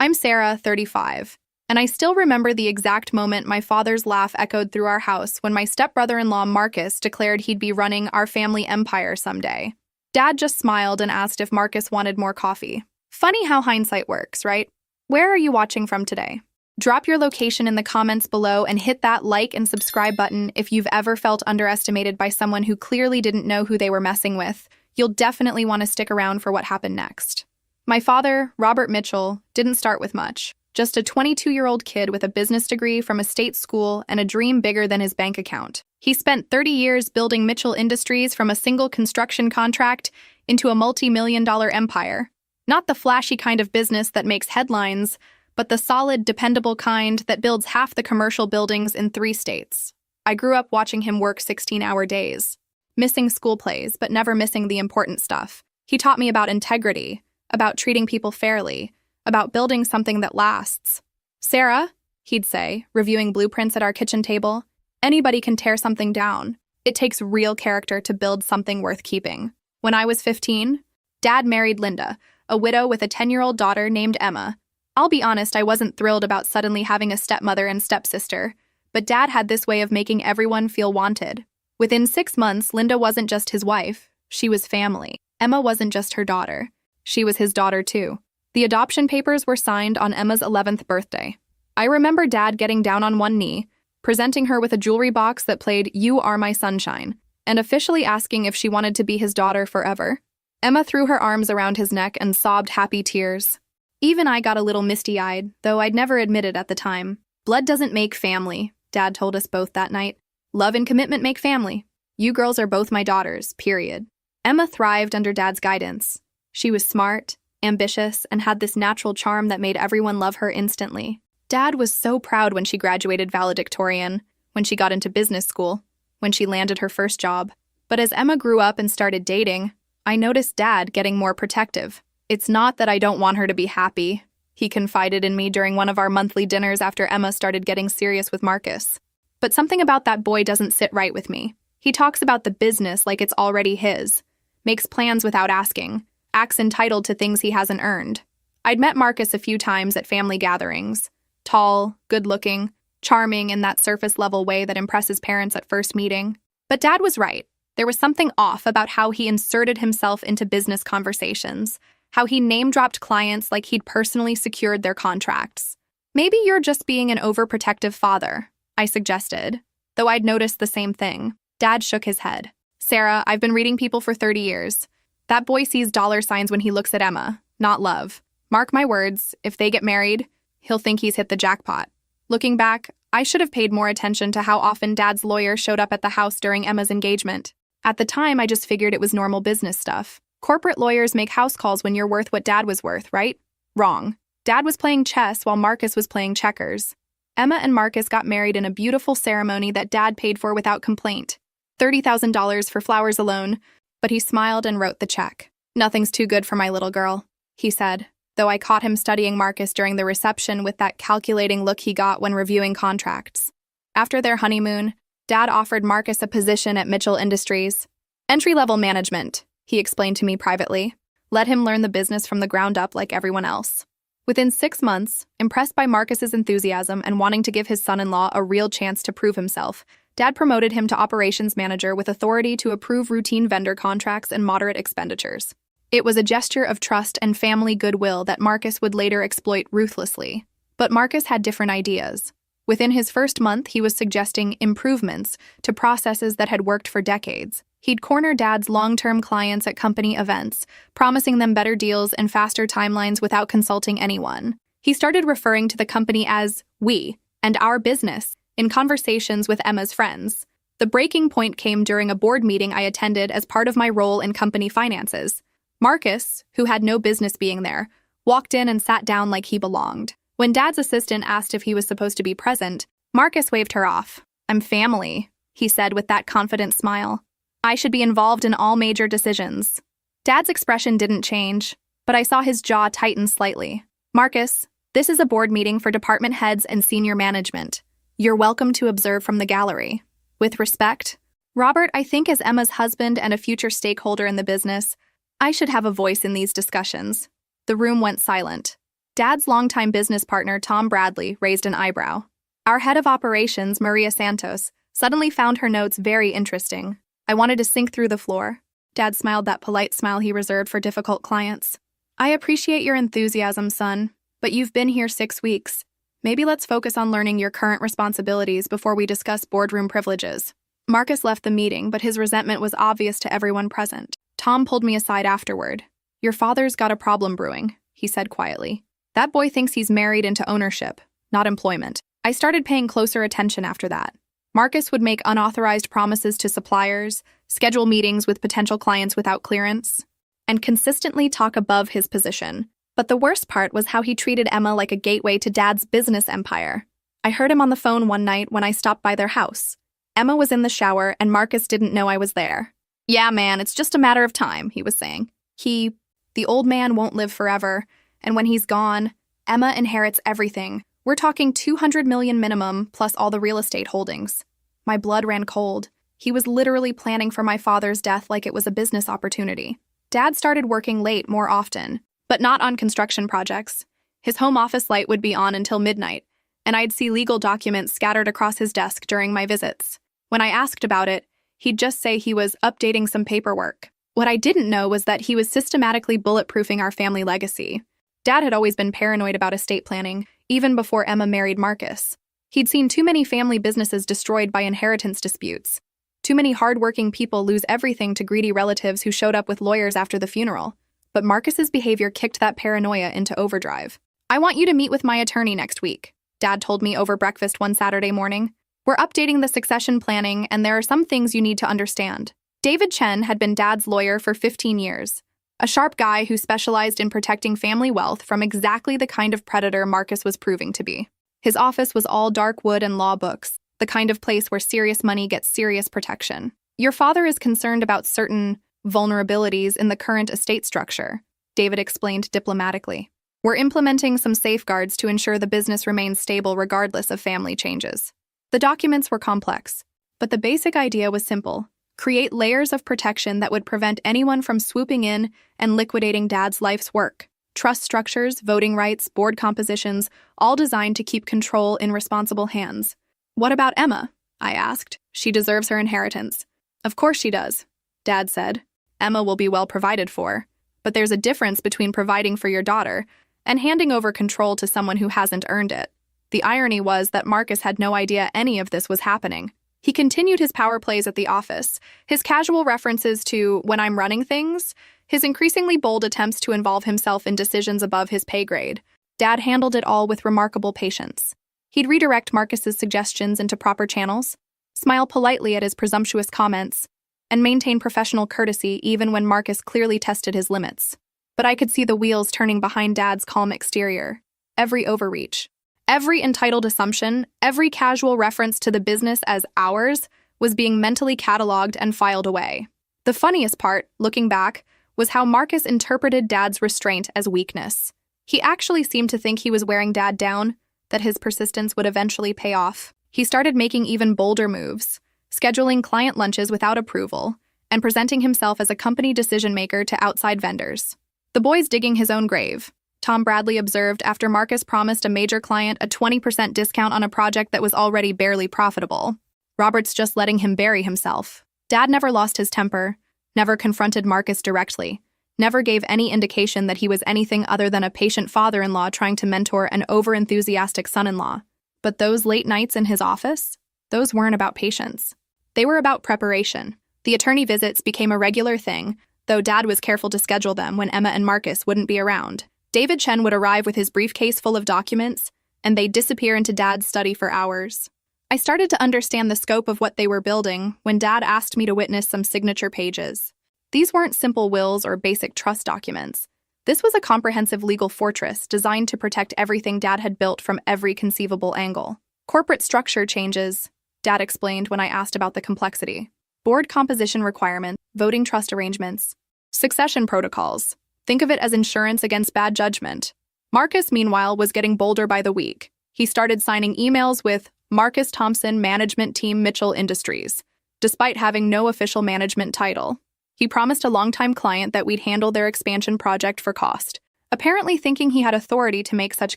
I'm Sarah, 35, and I still remember the exact moment my father's laugh echoed through our house when my stepbrother-in-law Marcus declared he'd be running our family empire someday. Dad just smiled and asked if Marcus wanted more coffee. Funny how hindsight works, right? Where are you watching from today? Drop your location in the comments below and hit that like and subscribe button if you've ever felt underestimated by someone who clearly didn't know who they were messing with. You'll definitely want to stick around for what happened next. My father, Robert Mitchell, didn't start with much. Just a 22-year-old kid with a business degree from a state school and a dream bigger than his bank account. He spent 30 years building Mitchell Industries from a single construction contract into a multi-million-dollar empire. Not the flashy kind of business that makes headlines, but the solid, dependable kind that builds half the commercial buildings in 3 states. I grew up watching him work 16-hour days, missing school plays, but never missing the important stuff. He taught me about integrity, about treating people fairly, about building something that lasts. "Sarah," he'd say, reviewing blueprints at our kitchen table, "anybody can tear something down. It takes real character to build something worth keeping." When I was 15, Dad married Linda, a widow with a 10-year-old daughter named Emma. I'll be honest, I wasn't thrilled about suddenly having a stepmother and stepsister, but Dad had this way of making everyone feel wanted. Within 6 months, Linda wasn't just his wife, she was family. Emma wasn't just her daughter, she was his daughter too. The adoption papers were signed on Emma's 11th birthday. I remember Dad getting down on one knee, presenting her with a jewelry box that played "You Are My Sunshine," and officially asking if she wanted to be his daughter forever. Emma threw her arms around his neck and sobbed happy tears. Even I got a little misty-eyed, though I'd never admit it at the time. Blood doesn't make family, Dad told us both that night. Love and commitment make family. You girls are both my daughters, period. Emma thrived under Dad's guidance. She was smart, ambitious, and had this natural charm that made everyone love her instantly. Dad was so proud when she graduated valedictorian, when she got into business school, when she landed her first job. But as Emma grew up and started dating, I noticed Dad getting more protective. "It's not that I don't want her to be happy," he confided in me during one of our monthly dinners after Emma started getting serious with Marcus. "But something about that boy doesn't sit right with me. He talks about the business like it's already his, makes plans without asking, acts entitled to things he hasn't earned." I'd met Marcus a few times at family gatherings. Tall, good-looking, charming in that surface-level way that impresses parents at first meeting. But Dad was right. There was something off about how he inserted himself into business conversations, how he name-dropped clients like he'd personally secured their contracts. "Maybe you're just being an overprotective father," I suggested, though I'd noticed the same thing. Dad shook his head. "Sarah, I've been reading people for 30 years. That boy sees dollar signs when he looks at Emma, not love. Mark my words, if they get married, he'll think he's hit the jackpot." Looking back, I should have paid more attention to how often Dad's lawyer showed up at the house during Emma's engagement. At the time, I just figured it was normal business stuff. Corporate lawyers make house calls when you're worth what Dad was worth, right? Wrong. Dad was playing chess while Marcus was playing checkers. Emma and Marcus got married in a beautiful ceremony that Dad paid for without complaint. $30,000 for flowers alone, but he smiled and wrote the check. "Nothing's too good for my little girl," he said, though I caught him studying Marcus during the reception with that calculating look he got when reviewing contracts. After their honeymoon, Dad offered Marcus a position at Mitchell Industries. "Entry-level management," he explained to me privately. "Let him learn the business from the ground up like everyone else." Within 6 months, impressed by Marcus's enthusiasm and wanting to give his son-in-law a real chance to prove himself, Dad promoted him to operations manager with authority to approve routine vendor contracts and moderate expenditures. It was a gesture of trust and family goodwill that Marcus would later exploit ruthlessly. But Marcus had different ideas. Within his first month, he was suggesting improvements to processes that had worked for decades. He'd corner Dad's long-term clients at company events, promising them better deals and faster timelines without consulting anyone. He started referring to the company as "we" and "our business" in conversations with Emma's friends. The breaking point came during a board meeting I attended as part of my role in company finances. Marcus, who had no business being there, walked in and sat down like he belonged. When Dad's assistant asked if he was supposed to be present, Marcus waved her off. "I'm family," he said with that confident smile. "I should be involved in all major decisions." Dad's expression didn't change, but I saw his jaw tighten slightly. "Marcus, this is a board meeting for department heads and senior management. You're welcome to observe from the gallery. With respect, Robert, I think as Emma's husband and a future stakeholder in the business, I should have a voice in these discussions." The room went silent. Dad's longtime business partner, Tom Bradley, raised an eyebrow. Our head of operations, Maria Santos, suddenly found her notes very interesting. I wanted to sink through the floor. Dad smiled that polite smile he reserved for difficult clients. I appreciate your enthusiasm, son, but you've been here 6 weeks. Maybe let's focus on learning your current responsibilities before we discuss boardroom privileges. Marcus left the meeting, but his resentment was obvious to everyone present. Tom pulled me aside afterward. Your father's got a problem brewing, he said quietly. That boy thinks he's married into ownership, not employment. I started paying closer attention after that. Marcus would make unauthorized promises to suppliers, schedule meetings with potential clients without clearance, and consistently talk above his position. But the worst part was how he treated Emma like a gateway to Dad's business empire. I heard him on the phone one night when I stopped by their house. Emma was in the shower and Marcus didn't know I was there. Yeah, man, it's just a matter of time, he was saying. The old man won't live forever, and when he's gone, Emma inherits everything. We're talking $200 million minimum, plus all the real estate holdings. My blood ran cold. He was literally planning for my father's death like it was a business opportunity. Dad started working late more often, but not on construction projects. His home office light would be on until midnight, and I'd see legal documents scattered across his desk during my visits. When I asked about it, he'd just say he was updating some paperwork. What I didn't know was that he was systematically bulletproofing our family legacy. Dad had always been paranoid about estate planning, even before Emma married Marcus. He'd seen too many family businesses destroyed by inheritance disputes. Too many hardworking people lose everything to greedy relatives who showed up with lawyers after the funeral. But Marcus's behavior kicked that paranoia into overdrive. I want you to meet with my attorney next week, Dad told me over breakfast one Saturday morning. We're updating the succession planning, and there are some things you need to understand. David Chen had been Dad's lawyer for 15 years. A sharp guy who specialized in protecting family wealth from exactly the kind of predator Marcus was proving to be. His office was all dark wood and law books, the kind of place where serious money gets serious protection. Your father is concerned about certain vulnerabilities in the current estate structure, David explained diplomatically. We're implementing some safeguards to ensure the business remains stable regardless of family changes. The documents were complex, but the basic idea was simple. Create layers of protection that would prevent anyone from swooping in and liquidating Dad's life's work. Trust structures, voting rights, board compositions, all designed to keep control in responsible hands. What about Emma? I asked. She deserves her inheritance. Of course she does, Dad said. Emma will be well provided for. But there's a difference between providing for your daughter and handing over control to someone who hasn't earned it. The irony was that Marcus had no idea any of this was happening. He continued his power plays at the office, his casual references to when I'm running things, his increasingly bold attempts to involve himself in decisions above his pay grade. Dad handled it all with remarkable patience. He'd redirect Marcus's suggestions into proper channels, smile politely at his presumptuous comments, and maintain professional courtesy even when Marcus clearly tested his limits. But I could see the wheels turning behind Dad's calm exterior. Every overreach, every entitled assumption, every casual reference to the business as ours was being mentally cataloged and filed away. The funniest part, looking back, was how Marcus interpreted Dad's restraint as weakness. He actually seemed to think he was wearing Dad down, that his persistence would eventually pay off. He started making even bolder moves, scheduling client lunches without approval, and presenting himself as a company decision-maker to outside vendors. The boy's digging his own grave, Tom Bradley observed after Marcus promised a major client a 20% discount on a project that was already barely profitable. Robert's just letting him bury himself. Dad never lost his temper, never confronted Marcus directly, never gave any indication that he was anything other than a patient father-in-law trying to mentor an over-enthusiastic son-in-law. But those late nights in his office, those weren't about patience. They were about preparation. The attorney visits became a regular thing, though Dad was careful to schedule them when Emma and Marcus wouldn't be around. David Chen would arrive with his briefcase full of documents, and they'd disappear into Dad's study for hours. I started to understand the scope of what they were building when Dad asked me to witness some signature pages. These weren't simple wills or basic trust documents. This was a comprehensive legal fortress designed to protect everything Dad had built from every conceivable angle. Corporate structure changes, Dad explained when I asked about the complexity. Board composition requirements, voting trust arrangements, succession protocols. Think of it as insurance against bad judgment. Marcus, meanwhile, was getting bolder by the week. He started signing emails with Marcus Thompson Management Team Mitchell Industries, despite having no official management title. He promised a longtime client that we'd handle their expansion project for cost. apparently thinking he had authority to make such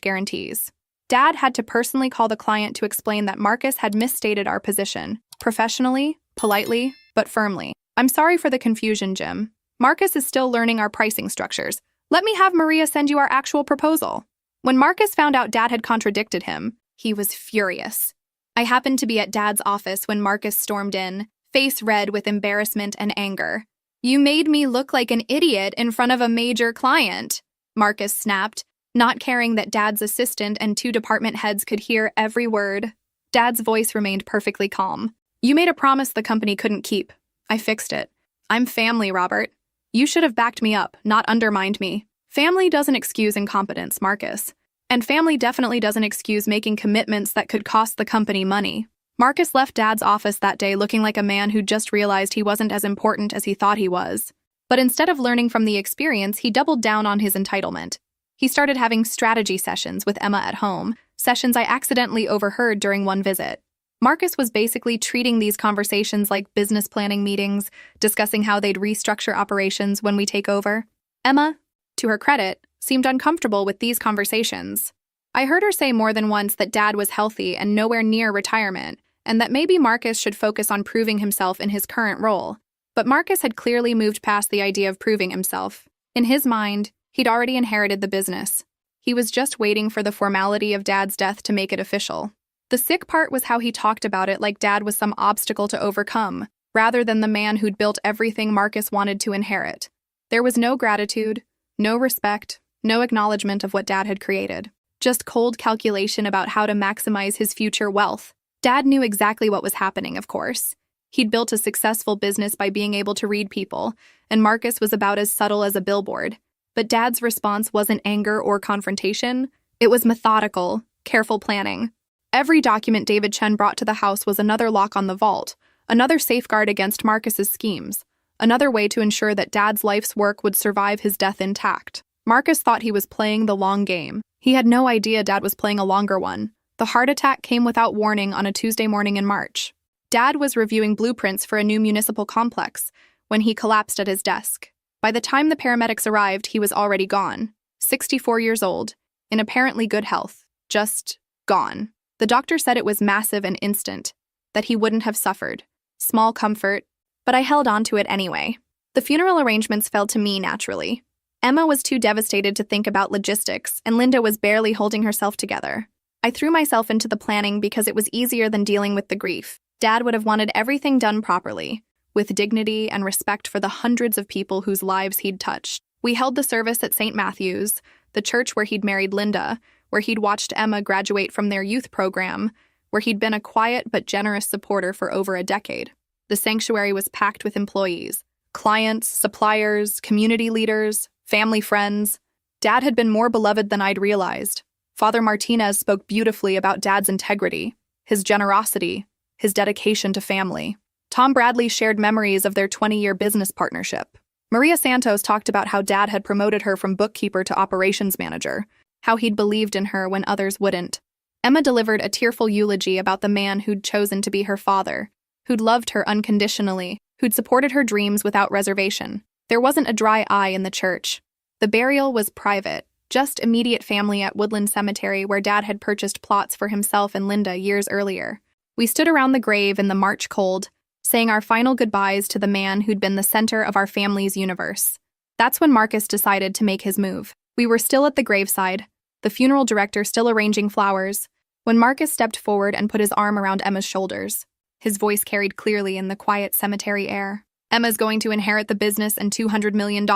guarantees. Dad had to personally call the client to explain that Marcus had misstated our position, professionally, politely, but firmly. "I'm sorry for the confusion, Jim. Marcus is still learning our pricing structures. Let me have Maria send you our actual proposal." When Marcus found out Dad had contradicted him, he was furious. I happened to be at Dad's office when Marcus stormed in, face red with embarrassment and anger. "You made me look like an idiot in front of a major client," Marcus snapped, not caring that Dad's assistant and 2 department heads could hear every word. Dad's voice remained perfectly calm. "You made a promise the company couldn't keep. I fixed it. I'm family, Robert. You should have backed me up, not undermined me. Family doesn't excuse incompetence, Marcus. And family definitely doesn't excuse making commitments that could cost the company money." Marcus left Dad's office that day looking like a man who just realized he wasn't as important as he thought he was. But instead of learning from the experience, he doubled down on his entitlement. He started having strategy sessions with Emma at home, sessions I accidentally overheard during one visit. Marcus was basically treating these conversations like business planning meetings, discussing how they'd restructure operations when we take over. Emma, to her credit, seemed uncomfortable with these conversations. I heard her say more than once that Dad was healthy and nowhere near retirement, and that maybe Marcus should focus on proving himself in his current role. But Marcus had clearly moved past the idea of proving himself. In his mind, he'd already inherited the business. He was just waiting for the formality of Dad's death to make it official. The sick part was how he talked about it like Dad was some obstacle to overcome, rather than the man who'd built everything Marcus wanted to inherit. There was no gratitude, no respect, no acknowledgement of what Dad had created. Just cold calculation about how to maximize his future wealth. Dad knew exactly what was happening, of course. He'd built a successful business by being able to read people, and Marcus was about as subtle as a billboard. But Dad's response wasn't anger or confrontation. It was methodical, careful planning. Every document David Chen brought to the house was another lock on the vault, another safeguard against Marcus's schemes, another way to ensure that Dad's life's work would survive his death intact. Marcus thought he was playing the long game. He had no idea Dad was playing a longer one. The heart attack came without warning on a Tuesday morning in March. Dad was reviewing blueprints for a new municipal complex when he collapsed at his desk. By the time the paramedics arrived, he was already gone. 64 years old, in apparently good health. Just gone. The doctor said it was massive and instant, that he wouldn't have suffered. Small comfort, but I held on to it anyway. The funeral arrangements fell to me naturally. Emma was too devastated to think about logistics, and Linda was barely holding herself together. I threw myself into the planning because it was easier than dealing with the grief. Dad would have wanted everything done properly, with dignity and respect for the hundreds of people whose lives he'd touched. We held the service at St. Matthew's, the church where he'd married Linda, where he'd watched Emma graduate from their youth program, where he'd been a quiet but generous supporter for over a decade. The sanctuary was packed with employees, clients, suppliers, community leaders, family friends. Dad had been more beloved than I'd realized. Father Martinez spoke beautifully about Dad's integrity, his generosity, his dedication to family. Tom Bradley shared memories of their 20-year business partnership. Maria Santos talked about how Dad had promoted her from bookkeeper to operations manager, how he'd believed in her when others wouldn't. Emma delivered a tearful eulogy about the man who'd chosen to be her father, who'd loved her unconditionally, who'd supported her dreams without reservation. There wasn't a dry eye in the church. The burial was private, just immediate family at Woodland Cemetery where Dad had purchased plots for himself and Linda years earlier. We stood around the grave in the March cold, saying our final goodbyes to the man who'd been the center of our family's universe. That's when Marcus decided to make his move. We were still at the graveside, the funeral director still arranging flowers, when Marcus stepped forward and put his arm around Emma's shoulders. His voice carried clearly in the quiet cemetery air. "Emma's going to inherit the business and $200 million,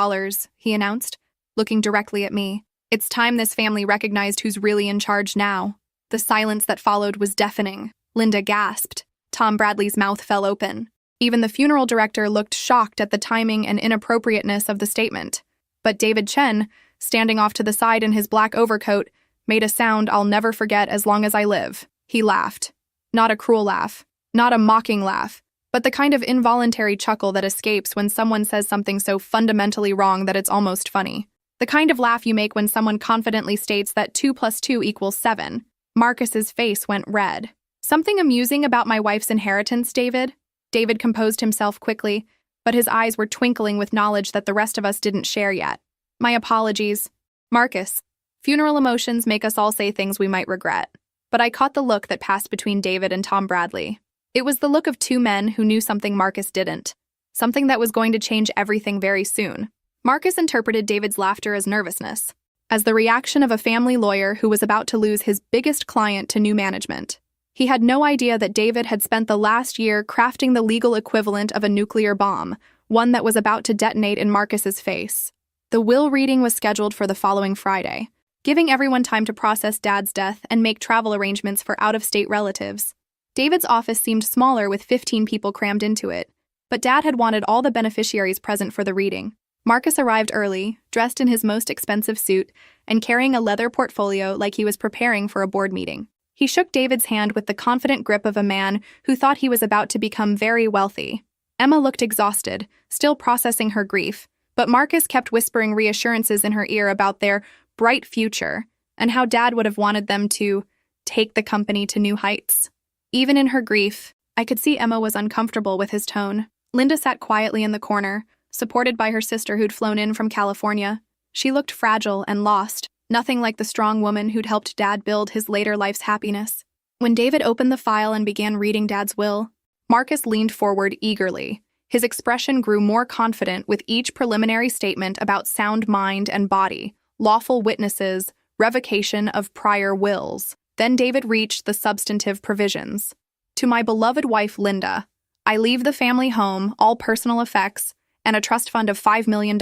he announced, looking directly at me. It's time this family recognized who's really in charge now. The silence that followed was deafening. Linda gasped. Tom Bradley's mouth fell open. Even the funeral director looked shocked at the timing and inappropriateness of the statement. But David Chen, standing off to the side in his black overcoat, made a sound I'll never forget as long as I live. He laughed. Not a cruel laugh, not a mocking laugh, but the kind of involuntary chuckle that escapes when someone says something so fundamentally wrong that it's almost funny. The kind of laugh you make when someone confidently states that 2 + 2 = 7. Marcus's face went red. "Something amusing about my wife's inheritance, David?" David composed himself quickly, but his eyes were twinkling with knowledge that the rest of us didn't share yet. "My apologies. Marcus, funeral emotions make us all say things we might regret. But I caught the look that passed between David and Tom Bradley. It was the look of two men who knew something Marcus didn't. Something that was going to change everything very soon. Marcus interpreted David's laughter as nervousness, as the reaction of a family lawyer who was about to lose his biggest client to new management. He had no idea that David had spent the last year crafting the legal equivalent of a nuclear bomb, one that was about to detonate in Marcus's face. The will reading was scheduled for the following Friday, giving everyone time to process Dad's death and make travel arrangements for out-of-state relatives. David's office seemed smaller with 15 people crammed into it, but Dad had wanted all the beneficiaries present for the reading. Marcus arrived early, dressed in his most expensive suit, and carrying a leather portfolio like he was preparing for a board meeting. He shook David's hand with the confident grip of a man who thought he was about to become very wealthy. Emma looked exhausted, still processing her grief, but Marcus kept whispering reassurances in her ear about their bright future and how Dad would have wanted them to take the company to new heights. Even in her grief, I could see Emma was uncomfortable with his tone. Linda sat quietly in the corner, supported by her sister who'd flown in from California. She looked fragile and lost, nothing like the strong woman who'd helped Dad build his later life's happiness. When David opened the file and began reading Dad's will, Marcus leaned forward eagerly. His expression grew more confident with each preliminary statement about sound mind and body, lawful witnesses, revocation of prior wills. Then David reached the substantive provisions. To my beloved wife, Linda, I leave the family home, all personal effects, and a trust fund of $5 million,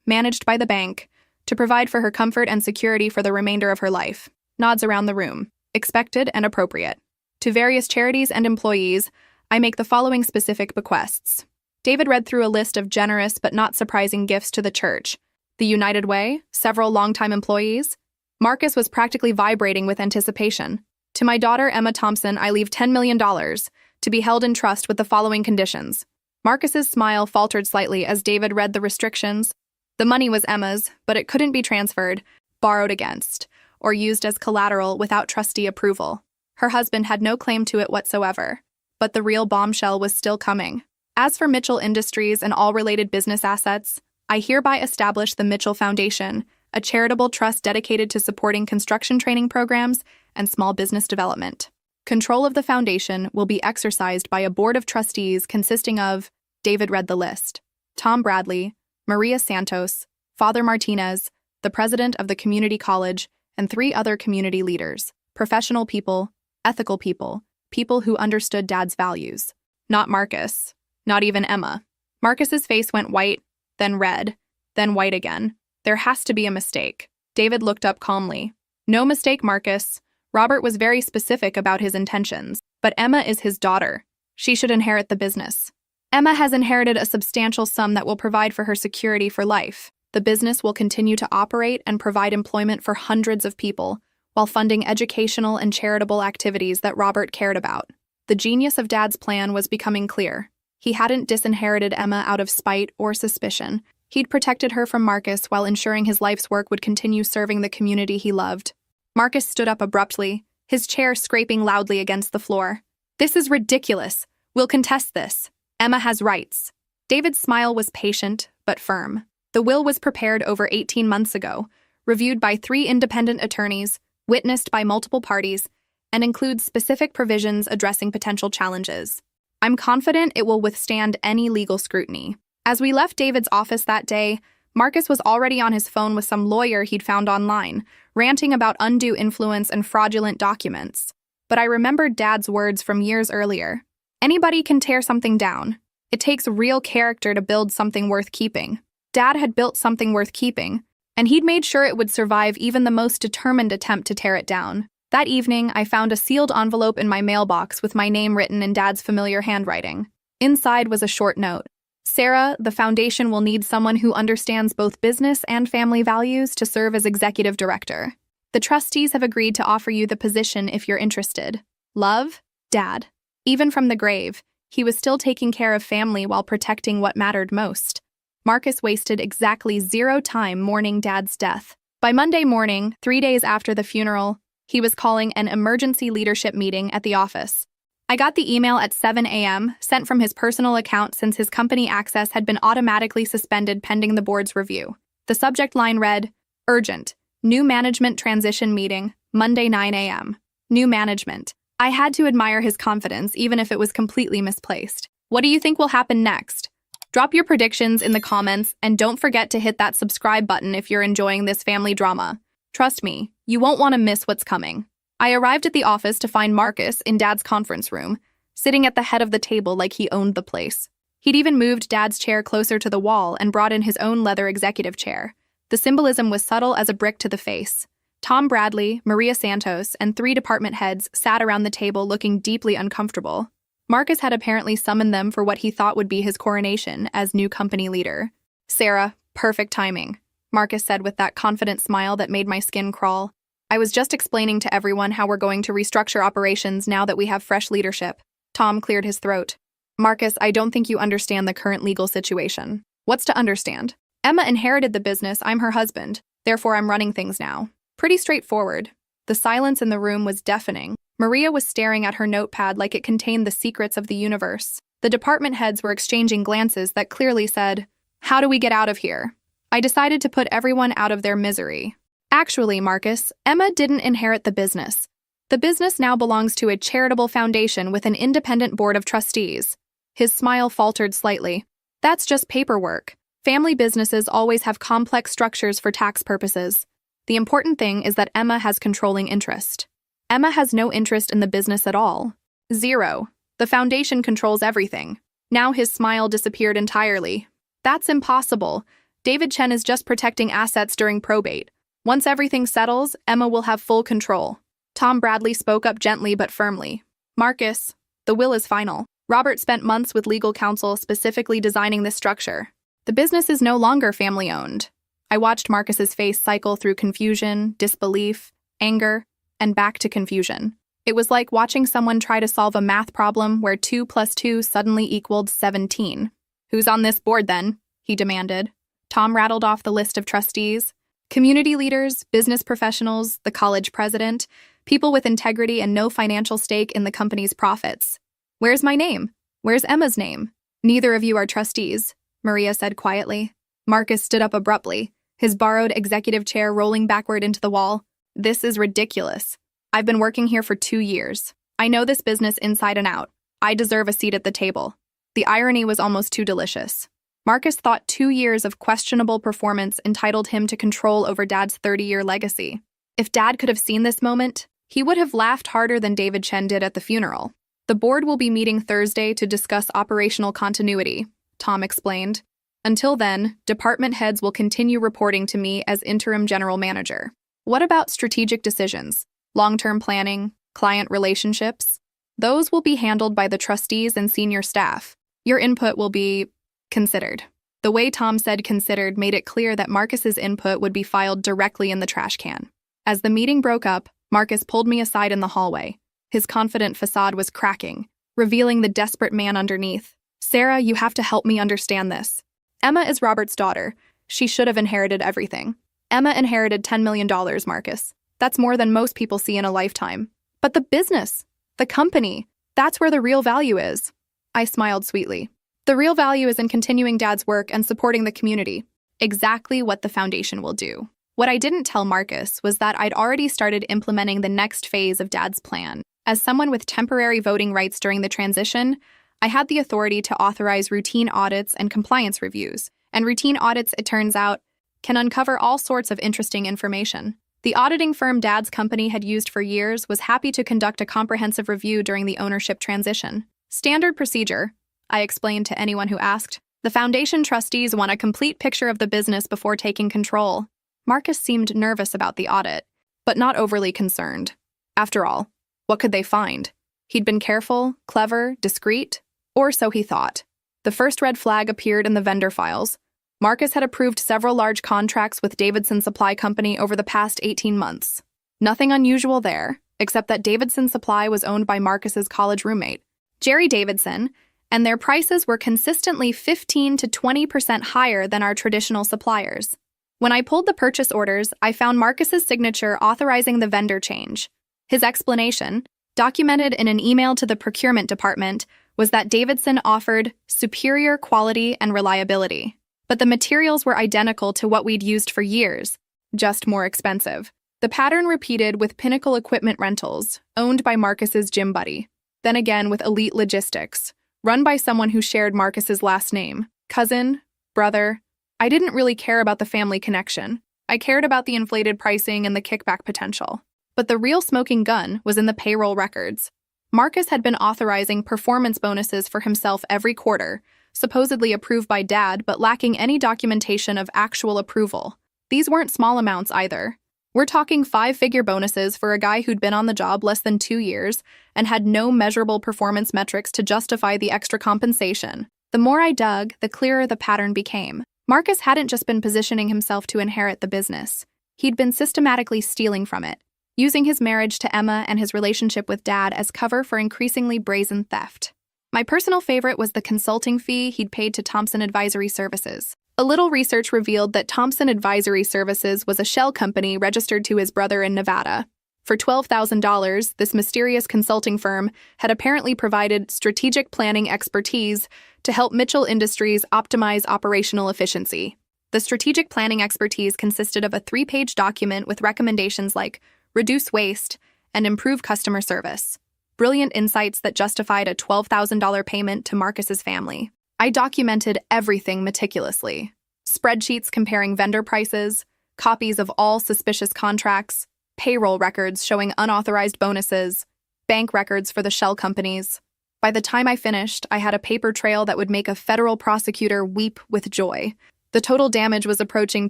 managed by the bank, to provide for her comfort and security for the remainder of her life. Nods around the room. Expected and appropriate. To various charities and employees, I make the following specific bequests. David read through a list of generous but not surprising gifts to the church. The United Way, several longtime employees. Marcus was practically vibrating with anticipation. To my daughter, Emma Thompson, I leave $10 million, to be held in trust with the following conditions. Marcus's smile faltered slightly as David read the restrictions. The money was Emma's, but it couldn't be transferred, borrowed against, or used as collateral without trustee approval. Her husband had no claim to it whatsoever. But the real bombshell was still coming. As for Mitchell Industries and all related business assets, I hereby establish the Mitchell Foundation, a charitable trust dedicated to supporting construction training programs and small business development. Control of the foundation will be exercised by a board of trustees consisting of, David read the list, Tom Bradley, Maria Santos, Father Martinez, the president of the community college, and 3 other community leaders, professional people, ethical people, people who understood Dad's values. Not Marcus. Not even Emma. Marcus's face went white, then red, then white again. There has to be a mistake. David looked up calmly. No mistake, Marcus. Robert was very specific about his intentions, but Emma is his daughter. She should inherit the business. Emma has inherited a substantial sum that will provide for her security for life. The business will continue to operate and provide employment for hundreds of people, while funding educational and charitable activities that Robert cared about. The genius of Dad's plan was becoming clear. He hadn't disinherited Emma out of spite or suspicion. He'd protected her from Marcus while ensuring his life's work would continue serving the community he loved. Marcus stood up abruptly, his chair scraping loudly against the floor. This is ridiculous. We'll contest this. Emma has rights. David's smile was patient, but firm. The will was prepared over 18 months ago, reviewed by 3 independent attorneys, witnessed by multiple parties, and includes specific provisions addressing potential challenges. I'm confident it will withstand any legal scrutiny. As we left David's office that day, Marcus was already on his phone with some lawyer he'd found online, ranting about undue influence and fraudulent documents. But I remembered Dad's words from years earlier. Anybody can tear something down. It takes real character to build something worth keeping. Dad had built something worth keeping, and he'd made sure it would survive even the most determined attempt to tear it down. That evening, I found a sealed envelope in my mailbox with my name written in Dad's familiar handwriting. Inside was a short note. Sarah, the foundation will need someone who understands both business and family values to serve as executive director. The trustees have agreed to offer you the position if you're interested. Love, Dad. Even from the grave, he was still taking care of family while protecting what mattered most. Marcus wasted exactly 0 time mourning Dad's death. By Monday morning, 3 days after the funeral, he was calling an emergency leadership meeting at the office. I got the email at 7 a.m., sent from his personal account since his company access had been automatically suspended pending the board's review. The subject line read, Urgent. New management transition meeting, Monday 9 a.m. New management. I had to admire his confidence, even if it was completely misplaced. What do you think will happen next? Drop your predictions in the comments, and don't forget to hit that subscribe button if you're enjoying this family drama. Trust me, you won't want to miss what's coming. I arrived at the office to find Marcus in Dad's conference room, sitting at the head of the table like he owned the place. He'd even moved Dad's chair closer to the wall and brought in his own leather executive chair. The symbolism was subtle as a brick to the face. Tom Bradley, Maria Santos, and 3 department heads sat around the table looking deeply uncomfortable. Marcus had apparently summoned them for what he thought would be his coronation as new company leader. "Sarah, perfect timing," Marcus said with that confident smile that made my skin crawl. "I was just explaining to everyone how we're going to restructure operations now that we have fresh leadership." Tom cleared his throat. "Marcus, I don't think you understand the current legal situation." "What's to understand?" "Emma inherited the business, I'm her husband. Therefore, I'm running things now." Pretty straightforward. The silence in the room was deafening. Maria was staring at her notepad like it contained the secrets of the universe. The department heads were exchanging glances that clearly said, "How do we get out of here?" I decided to put everyone out of their misery. "Actually, Marcus, Emma didn't inherit the business. The business now belongs to a charitable foundation with an independent board of trustees." His smile faltered slightly. "That's just paperwork. Family businesses always have complex structures for tax purposes. The important thing is that Emma has controlling interest. Emma has no interest in the business at all. Zero. The foundation controls everything." Now his smile disappeared entirely. "That's impossible. David Chen is just protecting assets during probate. Once everything settles, Emma will have full control." Tom Bradley spoke up gently but firmly. "Marcus, the will is final. Robert spent months with legal counsel specifically designing this structure. The business is no longer family-owned." I watched Marcus's face cycle through confusion, disbelief, anger, and back to confusion. It was like watching someone try to solve a math problem where 2 + 2 suddenly equaled 17. "Who's on this board, then?" he demanded. Tom rattled off the list of trustees. "Community leaders, business professionals, the college president, people with integrity and no financial stake in the company's profits." "Where's my name? Where's Emma's name?" "Neither of you are trustees," Maria said quietly. Marcus stood up abruptly, his borrowed executive chair rolling backward into the wall. "This is ridiculous. I've been working here for 2 years. I know this business inside and out. I deserve a seat at the table." The irony was almost too delicious. Marcus thought 2 years of questionable performance entitled him to control over Dad's 30-year legacy. If Dad could have seen this moment, he would have laughed harder than David Chen did at the funeral. "The board will be meeting Thursday to discuss operational continuity," Tom explained. "Until then, department heads will continue reporting to me as interim general manager." "What about strategic decisions, long-term planning, client relationships?" "Those will be handled by the trustees and senior staff. Your input will be considered." The way Tom said considered made it clear that Marcus's input would be filed directly in the trash can. As the meeting broke up, Marcus pulled me aside in the hallway. His confident facade was cracking, revealing the desperate man underneath. "Sarah, you have to help me understand this. Emma is Robert's daughter. She should have inherited everything. Emma inherited $10 million, Marcus. That's more than most people see in a lifetime. But the business, the company, that's where the real value is." I smiled sweetly. "The real value is in continuing Dad's work and supporting the community. Exactly what the foundation will do." What I didn't tell Marcus was that I'd already started implementing the next phase of Dad's plan. As someone with temporary voting rights during the transition, I had the authority to authorize routine audits and compliance reviews. And routine audits, it turns out, can uncover all sorts of interesting information. The auditing firm Dad's company had used for years was happy to conduct a comprehensive review during the ownership transition. "Standard procedure," I explained to anyone who asked. "The foundation trustees want a complete picture of the business before taking control." Marcus seemed nervous about the audit, but not overly concerned. After all, what could they find? He'd been careful, clever, discreet, or so he thought. The first red flag appeared in the vendor files. Marcus had approved several large contracts with Davidson Supply Company over the past 18 months. Nothing unusual there, except that Davidson Supply was owned by Marcus's college roommate, Jerry Davidson, and their prices were consistently 15 to 20% higher than our traditional suppliers. When I pulled the purchase orders, I found Marcus's signature authorizing the vendor change. His explanation, documented in an email to the procurement department, was that Davidson offered superior quality and reliability. But the materials were identical to what we'd used for years. just more expensive. The pattern repeated with Pinnacle Equipment Rentals, owned by Marcus's gym buddy. Then again with Elite Logistics, run by someone who shared Marcus's last name. Cousin, brother. I didn't really care about the family connection. I cared about the inflated pricing and the kickback potential. But the real smoking gun was in the payroll records. Marcus had been authorizing performance bonuses for himself every quarter, supposedly approved by Dad but lacking any documentation of actual approval. These weren't small amounts either. We're talking 5-figure bonuses for a guy who'd been on the job less than 2 years and had no measurable performance metrics to justify the extra compensation. The more I dug, the clearer the pattern became. Marcus hadn't just been positioning himself to inherit the business. He'd been systematically stealing from it, using his marriage to Emma and his relationship with Dad as cover for increasingly brazen theft. My personal favorite was the consulting fee he'd paid to Thompson Advisory Services. A little research revealed that Thompson Advisory Services was a shell company registered to his brother in Nevada. For $12,000, this mysterious consulting firm had apparently provided strategic planning expertise to help Mitchell Industries optimize operational efficiency. The strategic planning expertise consisted of a 3-page document with recommendations like reduce waste and improve customer service. Brilliant insights that justified a $12,000 payment to Marcus's family. I documented everything meticulously. Spreadsheets comparing vendor prices, copies of all suspicious contracts, payroll records showing unauthorized bonuses, bank records for the shell companies. By the time I finished, I had a paper trail that would make a federal prosecutor weep with joy. The total damage was approaching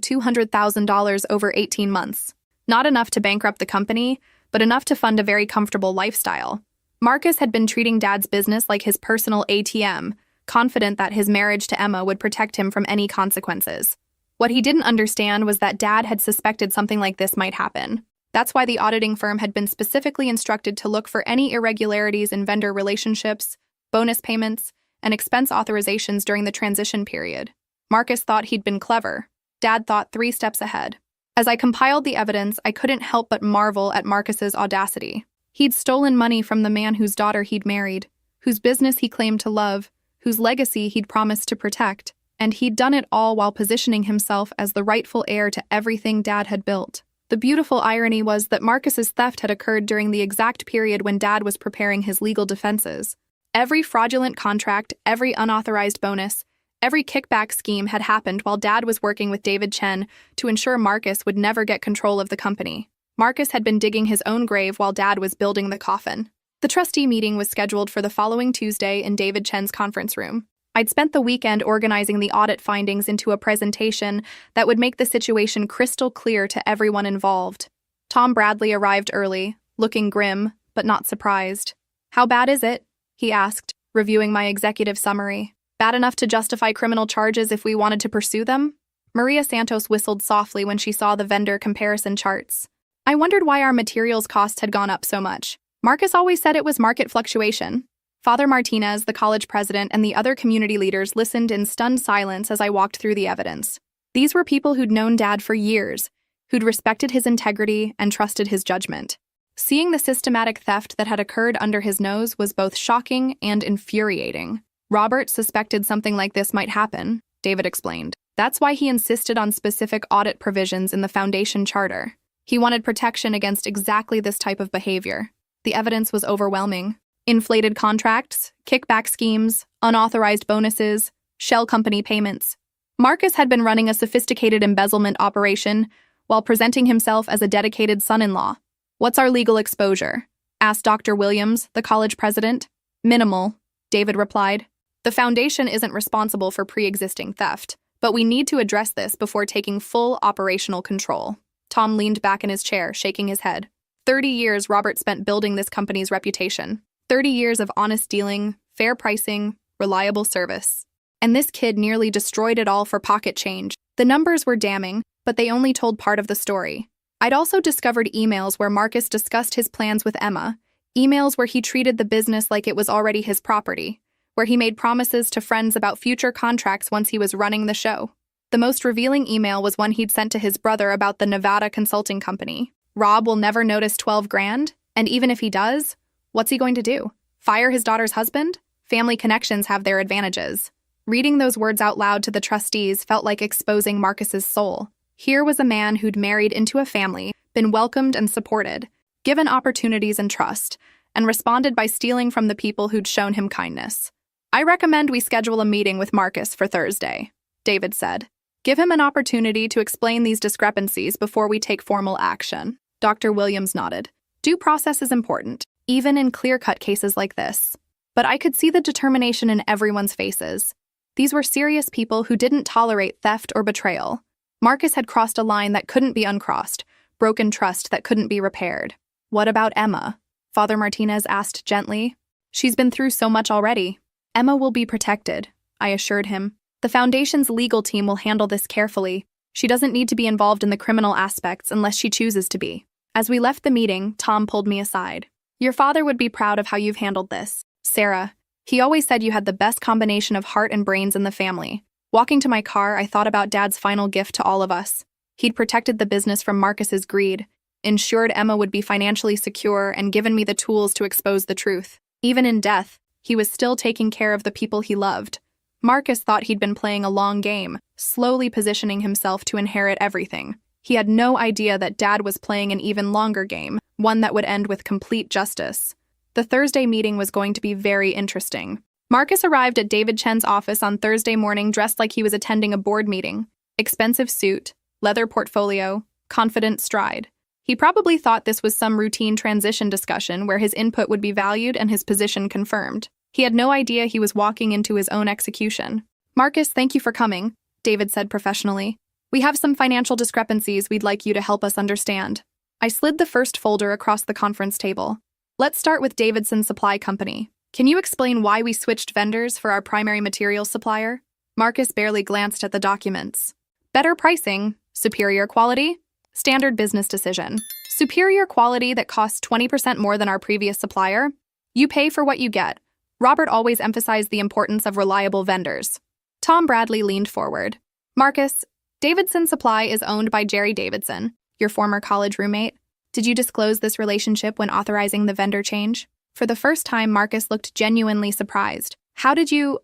$200,000 over 18 months. Not enough to bankrupt the company, but enough to fund a very comfortable lifestyle. Marcus had been treating Dad's business like his personal ATM, confident that his marriage to Emma would protect him from any consequences. What he didn't understand was that Dad had suspected something like this might happen. That's why the auditing firm had been specifically instructed to look for any irregularities in vendor relationships, bonus payments, and expense authorizations during the transition period. Marcus thought he'd been clever. Dad thought 3 steps ahead. As I compiled the evidence, I couldn't help but marvel at Marcus's audacity. He'd stolen money from the man whose daughter he'd married, whose business he claimed to love, whose legacy he'd promised to protect, and he'd done it all while positioning himself as the rightful heir to everything Dad had built. The beautiful irony was that Marcus's theft had occurred during the exact period when Dad was preparing his legal defenses. Every fraudulent contract, every unauthorized bonus, every kickback scheme had happened while Dad was working with David Chen to ensure Marcus would never get control of the company. Marcus had been digging his own grave while Dad was building the coffin. The trustee meeting was scheduled for the following Tuesday in David Chen's conference room. I'd spent the weekend organizing the audit findings into a presentation that would make the situation crystal clear to everyone involved. Tom Bradley arrived early, looking grim, but not surprised. "How bad is it?" he asked, reviewing my executive summary. "Bad enough to justify criminal charges if we wanted to pursue them?" Maria Santos whistled softly when she saw the vendor comparison charts. I wondered why our materials costs had gone up so much. Marcus always said it was market fluctuation. Father Martinez, the college president, and the other community leaders listened in stunned silence as I walked through the evidence. These were people who'd known Dad for years, who'd respected his integrity and trusted his judgment. Seeing the systematic theft that had occurred under his nose was both shocking and infuriating. Robert suspected something like this might happen, David explained. That's why he insisted on specific audit provisions in the foundation charter. He wanted protection against exactly this type of behavior. The evidence was overwhelming. Inflated contracts, kickback schemes, unauthorized bonuses, shell company payments. Marcus had been running a sophisticated embezzlement operation while presenting himself as a dedicated son-in-law. "What's our legal exposure?" asked Dr. Williams, the college president. "Minimal," David replied. "The foundation isn't responsible for pre-existing theft, but we need to address this before taking full operational control." Tom leaned back in his chair, shaking his head. 30 years Robert spent building this company's reputation. 30 years of honest dealing, fair pricing, reliable service. And this kid nearly destroyed it all for pocket change. The numbers were damning, but they only told part of the story. I'd also discovered emails where Marcus discussed his plans with Emma, emails where he treated the business like it was already his property, where he made promises to friends about future contracts once he was running the show. The most revealing email was one he'd sent to his brother about the Nevada consulting company. Rob will never notice 12 grand, and even if he does, what's he going to do? Fire his daughter's husband? Family connections have their advantages. Reading those words out loud to the trustees felt like exposing Marcus's soul. Here was a man who'd married into a family, been welcomed and supported, given opportunities and trust, and responded by stealing from the people who'd shown him kindness. "I recommend we schedule a meeting with Marcus for Thursday," David said. "Give him an opportunity to explain these discrepancies before we take formal action." Dr. Williams nodded. Due process is important, even in clear-cut cases like this. But I could see the determination in everyone's faces. These were serious people who didn't tolerate theft or betrayal. Marcus had crossed a line that couldn't be uncrossed, broken trust that couldn't be repaired. "What about Emma?" Father Martinez asked gently. "She's been through so much already." "Emma will be protected," I assured him. "The Foundation's legal team will handle this carefully. She doesn't need to be involved in the criminal aspects unless she chooses to be." As we left the meeting, Tom pulled me aside. "Your father would be proud of how you've handled this, Sarah. He always said you had the best combination of heart and brains in the family." Walking to my car, I thought about Dad's final gift to all of us. He'd protected the business from Marcus's greed, ensured Emma would be financially secure, and given me the tools to expose the truth. Even in death, he was still taking care of the people he loved. Marcus thought he'd been playing a long game, slowly positioning himself to inherit everything. He had no idea that Dad was playing an even longer game, one that would end with complete justice. The Thursday meeting was going to be very interesting. Marcus arrived at David Chen's office on Thursday morning dressed like he was attending a board meeting. Expensive suit, leather portfolio, confident stride. He probably thought this was some routine transition discussion where his input would be valued and his position confirmed. He had no idea he was walking into his own execution. "Marcus, thank you for coming," David said professionally. "We have some financial discrepancies we'd like you to help us understand." I slid the first folder across the conference table. "Let's start with Davidson Supply Company. Can you explain why we switched vendors for our primary materials supplier?" Marcus barely glanced at the documents. "Better pricing, superior quality, standard business decision. Superior quality that costs 20% more than our previous supplier. You pay for what you get." Robert always emphasized the importance of reliable vendors. Tom Bradley leaned forward. "Marcus, Davidson Supply is owned by Jerry Davidson, your former college roommate. Did you disclose this relationship when authorizing the vendor change?" For the first time, Marcus looked genuinely surprised. "How did you—"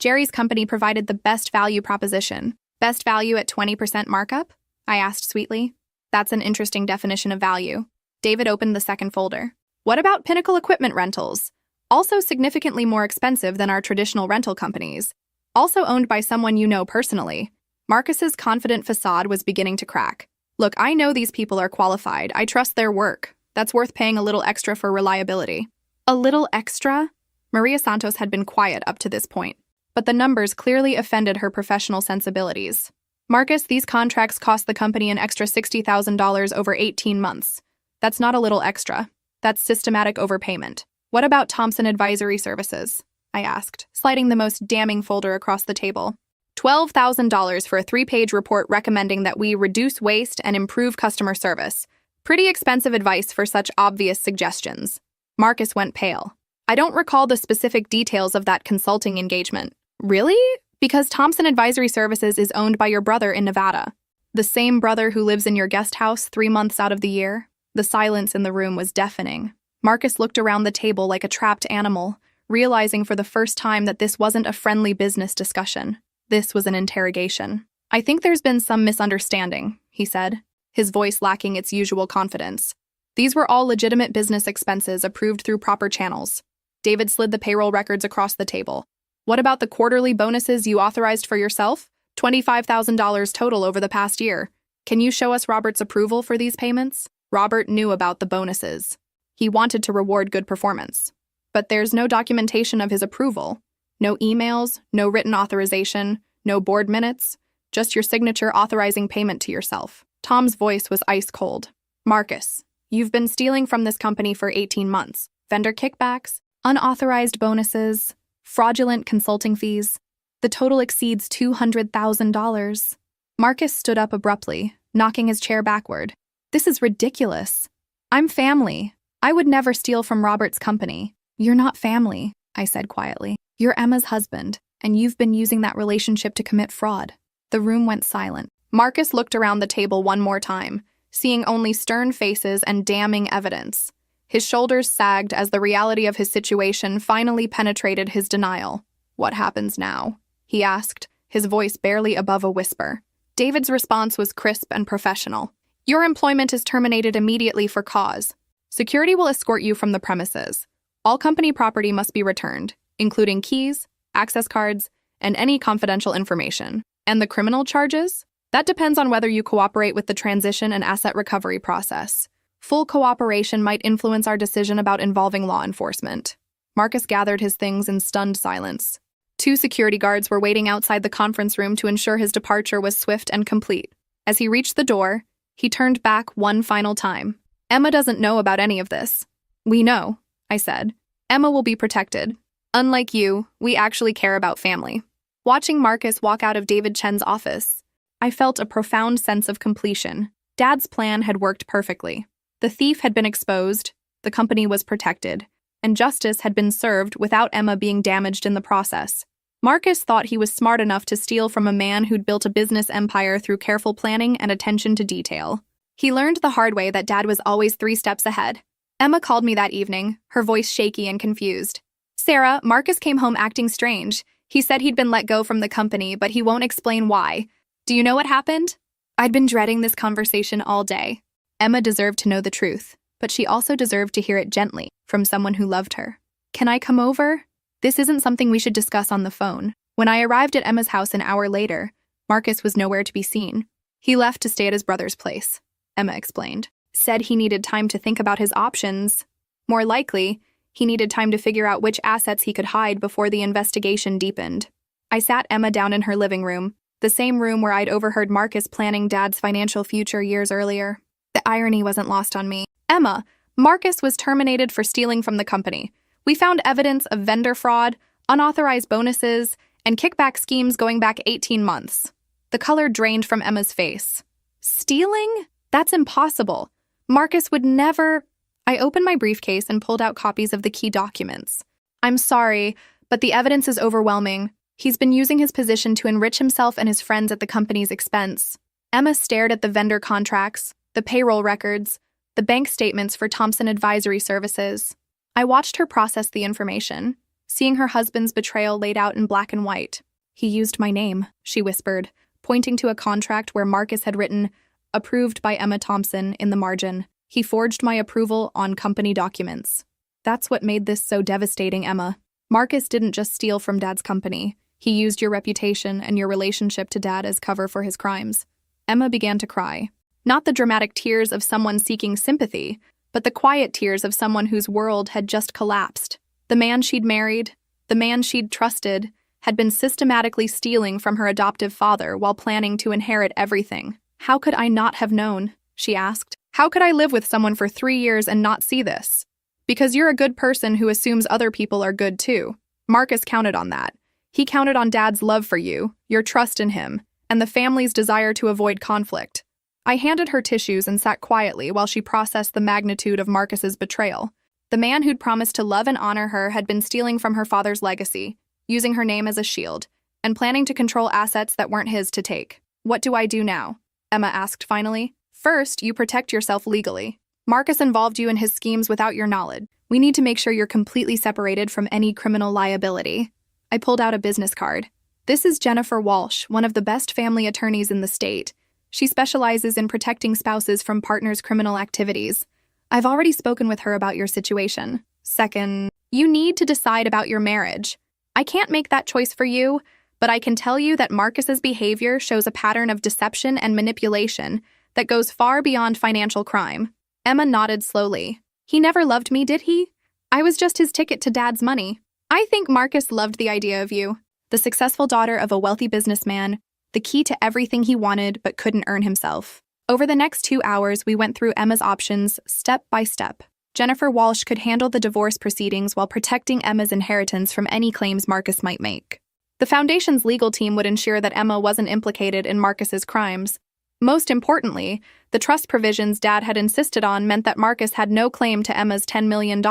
Jerry's company provided the best value proposition. Best value at 20% markup?" I asked sweetly. "That's an interesting definition of value." David opened the second folder. "What about Pinnacle Equipment Rentals? Also significantly more expensive than our traditional rental companies. Also owned by someone you know personally." Marcus's confident facade was beginning to crack. "Look, I know these people are qualified. I trust their work. That's worth paying a little extra for reliability." "A little extra?" Maria Santos had been quiet up to this point, but the numbers clearly offended her professional sensibilities. "Marcus, these contracts cost the company an extra $60,000 over 18 months. That's not a little extra. That's systematic overpayment." "What about Thompson Advisory Services?" I asked, sliding the most damning folder across the table. $12,000 for a 3-page report recommending that we reduce waste and improve customer service. Pretty expensive advice for such obvious suggestions. Marcus went pale. "I don't recall the specific details of that consulting engagement." "Really? Because Thompson Advisory Services is owned by your brother in Nevada. The same brother who lives in your guest house 3 months out of the year?" The silence in the room was deafening. Marcus looked around the table like a trapped animal, realizing for the first time that this wasn't a friendly business discussion. This was an interrogation. "I think there's been some misunderstanding," he said, his voice lacking its usual confidence. "These were all legitimate business expenses approved through proper channels." David slid the payroll records across the table. "What about the quarterly bonuses you authorized for yourself? $25,000 total over the past year. Can you show us Robert's approval for these payments?" Robert knew about the bonuses. He wanted to reward good performance. But there's no documentation of his approval. No emails, no written authorization, no board minutes, just your signature authorizing payment to yourself. Tom's voice was ice cold. "Marcus, you've been stealing from this company for 18 months. Vendor kickbacks, unauthorized bonuses, fraudulent consulting fees. The total exceeds $200,000. Marcus stood up abruptly, knocking his chair backward. "This is ridiculous. I'm family. I would never steal from Robert's company." "You're not family," I said quietly. "You're Emma's husband, and you've been using that relationship to commit fraud." The room went silent. Marcus looked around the table one more time, seeing only stern faces and damning evidence. His shoulders sagged as the reality of his situation finally penetrated his denial. "What happens now?" he asked, his voice barely above a whisper. David's response was crisp and professional. Your employment is terminated immediately for cause. Security will escort you from the premises. All company property must be returned, including keys, access cards, and any confidential information. And the criminal charges? That depends on whether you cooperate with the transition and asset recovery process. Full cooperation might influence our decision about involving law enforcement. Marcus gathered his things in stunned silence. 2 security guards were waiting outside the conference room to ensure his departure was swift and complete. As he reached the door, he turned back one final time. Emma doesn't know about any of this. We know, I said. Emma will be protected. Unlike you, we actually care about family. Watching Marcus walk out of David Chen's office, I felt a profound sense of completion. Dad's plan had worked perfectly. The thief had been exposed, the company was protected, and justice had been served without Emma being damaged in the process. Marcus thought he was smart enough to steal from a man who'd built a business empire through careful planning and attention to detail. He learned the hard way that Dad was always 3 steps ahead. Emma called me that evening, her voice shaky and confused. Sarah, Marcus came home acting strange. He said he'd been let go from the company, but he won't explain why. Do you know what happened? I'd been dreading this conversation all day. Emma deserved to know the truth, but she also deserved to hear it gently from someone who loved her. Can I come over? This isn't something we should discuss on the phone. When I arrived at Emma's house an hour later, Marcus was nowhere to be seen. He left to stay at his brother's place, Emma explained. Said he needed time to think about his options. More likely, he needed time to figure out which assets he could hide before the investigation deepened. I sat Emma down in her living room, the same room where I'd overheard Marcus planning Dad's financial future years earlier. The irony wasn't lost on me. Emma, Marcus was terminated for stealing from the company. We found evidence of vendor fraud, unauthorized bonuses, and kickback schemes going back 18 months. The color drained from Emma's face. Stealing? That's impossible. Marcus would never... I opened my briefcase and pulled out copies of the key documents. I'm sorry, but the evidence is overwhelming. He's been using his position to enrich himself and his friends at the company's expense. Emma stared at the vendor contracts, the payroll records, the bank statements for Thompson Advisory Services. I watched her process the information, seeing her husband's betrayal laid out in black and white. He used my name, she whispered, pointing to a contract where Marcus had written, "Approved by Emma Thompson," in the margin. He forged my approval on company documents. That's what made this so devastating, Emma. Marcus didn't just steal from Dad's company. He used your reputation and your relationship to Dad as cover for his crimes. Emma began to cry. Not the dramatic tears of someone seeking sympathy, but the quiet tears of someone whose world had just collapsed. The man she'd married, the man she'd trusted, had been systematically stealing from her adoptive father while planning to inherit everything. How could I not have known? She asked. How could I live with someone for 3 years and not see this? Because you're a good person who assumes other people are good too. Marcus counted on that. He counted on Dad's love for you, your trust in him, and the family's desire to avoid conflict. I handed her tissues and sat quietly while she processed the magnitude of Marcus's betrayal. The man who'd promised to love and honor her had been stealing from her father's legacy, using her name as a shield, and planning to control assets that weren't his to take. What do I do now? Emma asked finally. First, you protect yourself legally. Marcus involved you in his schemes without your knowledge. We need to make sure you're completely separated from any criminal liability. I pulled out a business card. This is Jennifer Walsh, one of the best family attorneys in the state. She specializes in protecting spouses from partners' criminal activities. I've already spoken with her about your situation. Second, you need to decide about your marriage. I can't make that choice for you, but I can tell you that Marcus's behavior shows a pattern of deception and manipulation that goes far beyond financial crime. Emma nodded slowly. He never loved me, did he? I was just his ticket to Dad's money. I think Marcus loved the idea of you, the successful daughter of a wealthy businessman, the key to everything he wanted but couldn't earn himself. Over the next 2 hours, we went through Emma's options step by step. Jennifer Walsh could handle the divorce proceedings while protecting Emma's inheritance from any claims Marcus might make. The Foundation's legal team would ensure that Emma wasn't implicated in Marcus's crimes. Most importantly, the trust provisions Dad had insisted on meant that Marcus had no claim to Emma's $10 million.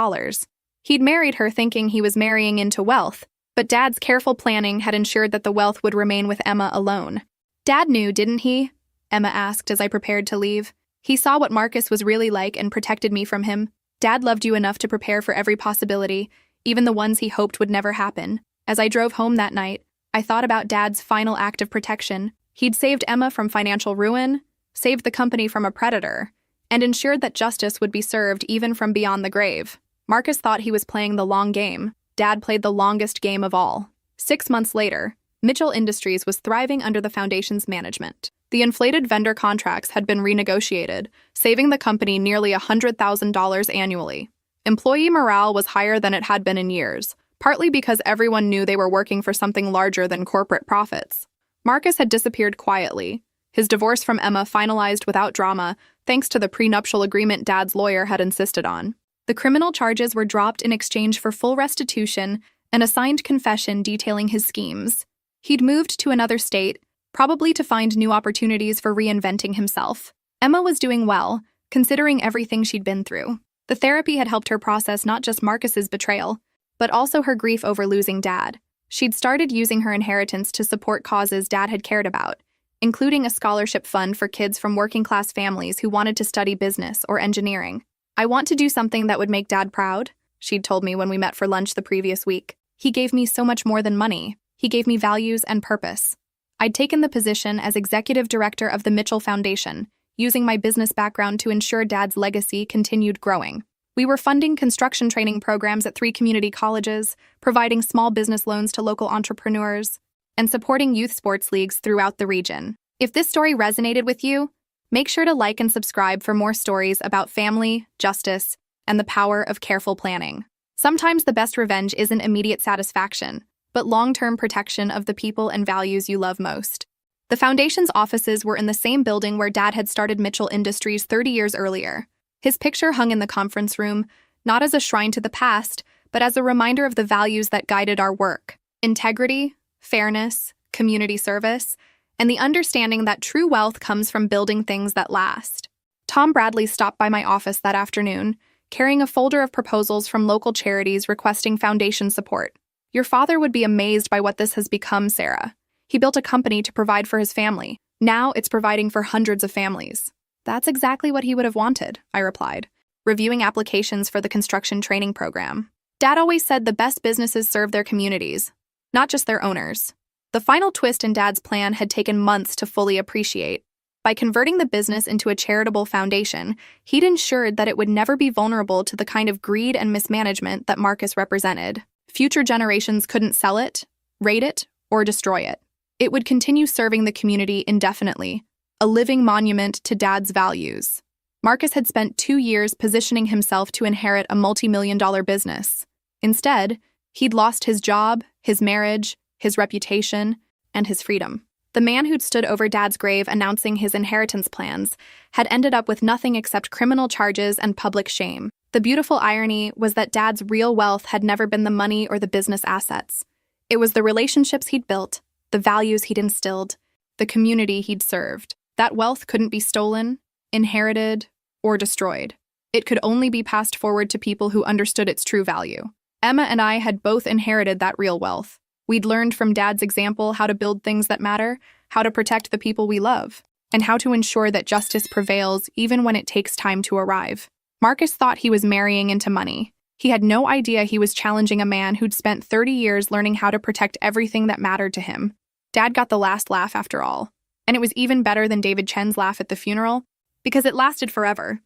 He'd married her thinking he was marrying into wealth, but Dad's careful planning had ensured that the wealth would remain with Emma alone. Dad knew, didn't he? Emma asked as I prepared to leave. He saw what Marcus was really like and protected me from him. Dad loved you enough to prepare for every possibility, even the ones he hoped would never happen. As I drove home that night, I thought about Dad's final act of protection. He'd saved Emma from financial ruin, saved the company from a predator, and ensured that justice would be served even from beyond the grave. Marcus thought he was playing the long game. Dad played the longest game of all. 6 months later, Mitchell Industries was thriving under the foundation's management. The inflated vendor contracts had been renegotiated, saving the company nearly $100,000 annually. Employee morale was higher than it had been in years, partly because everyone knew they were working for something larger than corporate profits. Marcus had disappeared quietly, his divorce from Emma finalized without drama thanks to the prenuptial agreement Dad's lawyer had insisted on. The criminal charges were dropped in exchange for full restitution and a signed confession detailing his schemes. He'd moved to another state, probably to find new opportunities for reinventing himself. Emma was doing well, considering everything she'd been through. The therapy had helped her process not just Marcus's betrayal, but also her grief over losing Dad. She'd started using her inheritance to support causes Dad had cared about, including a scholarship fund for kids from working-class families who wanted to study business or engineering. "I want to do something that would make Dad proud," she'd told me when we met for lunch the previous week. "He gave me so much more than money. He gave me values and purpose." I'd taken the position as executive director of the Mitchell Foundation, using my business background to ensure Dad's legacy continued growing. We were funding construction training programs at 3 community colleges, providing small business loans to local entrepreneurs, and supporting youth sports leagues throughout the region. If this story resonated with you, make sure to like and subscribe for more stories about family, justice, and the power of careful planning. Sometimes the best revenge isn't immediate satisfaction, but long-term protection of the people and values you love most. The Foundation's offices were in the same building where Dad had started Mitchell Industries 30 years earlier. His picture hung in the conference room, not as a shrine to the past, but as a reminder of the values that guided our work: integrity, fairness, community service, and the understanding that true wealth comes from building things that last. Tom Bradley stopped by my office that afternoon, carrying a folder of proposals from local charities requesting foundation support. "Your father would be amazed by what this has become, Sarah. He built a company to provide for his family. Now it's providing for hundreds of families." "That's exactly what he would have wanted," I replied, reviewing applications for the construction training program. Dad always said the best businesses serve their communities, not just their owners. The final twist in Dad's plan had taken months to fully appreciate. By converting the business into a charitable foundation, he'd ensured that it would never be vulnerable to the kind of greed and mismanagement that Marcus represented. Future generations couldn't sell it, rate it, or destroy it. It would continue serving the community indefinitely, a living monument to Dad's values. Marcus had spent 2 years positioning himself to inherit a multi-million-dollar business. Instead, he'd lost his job, his marriage, his reputation, and his freedom. The man who'd stood over Dad's grave announcing his inheritance plans had ended up with nothing except criminal charges and public shame. The beautiful irony was that Dad's real wealth had never been the money or the business assets. It was the relationships he'd built, the values he'd instilled, the community he'd served. That wealth couldn't be stolen, inherited, or destroyed. It could only be passed forward to people who understood its true value. Emma and I had both inherited that real wealth. We'd learned from Dad's example how to build things that matter, how to protect the people we love, and how to ensure that justice prevails even when it takes time to arrive. Marcus thought he was marrying into money. He had no idea he was challenging a man who'd spent 30 years learning how to protect everything that mattered to him. Dad got the last laugh after all, and it was even better than David Chen's laugh at the funeral, because it lasted forever.